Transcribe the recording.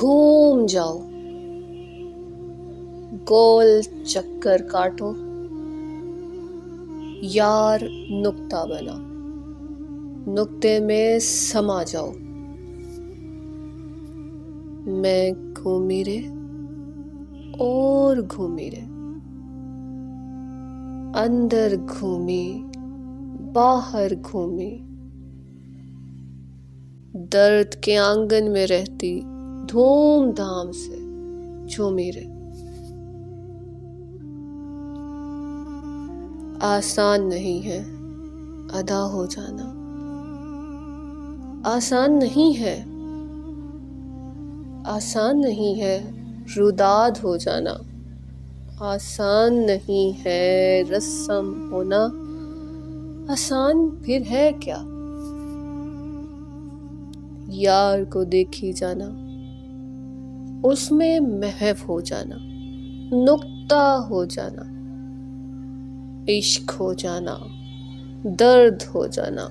घूम जाओ, गोल चक्कर काटो, यार नुक्ता बना, नुक्ते में समा जाओ। मैं घूमी रे और घूमी रे, अंदर घूमी बाहर घूमी, दर्द के आंगन में रहती धूमधाम से झूमी रे। आसान नहीं है अदा हो जाना, आसान नहीं है, आसान नहीं है रुदाद हो जाना, आसान नहीं है रस्म होना, आसान फिर है क्या? यार को देखी जाना, उसमें महव हो जाना, नुक्ता हो जाना, इश्क हो जाना, दर्द हो जाना,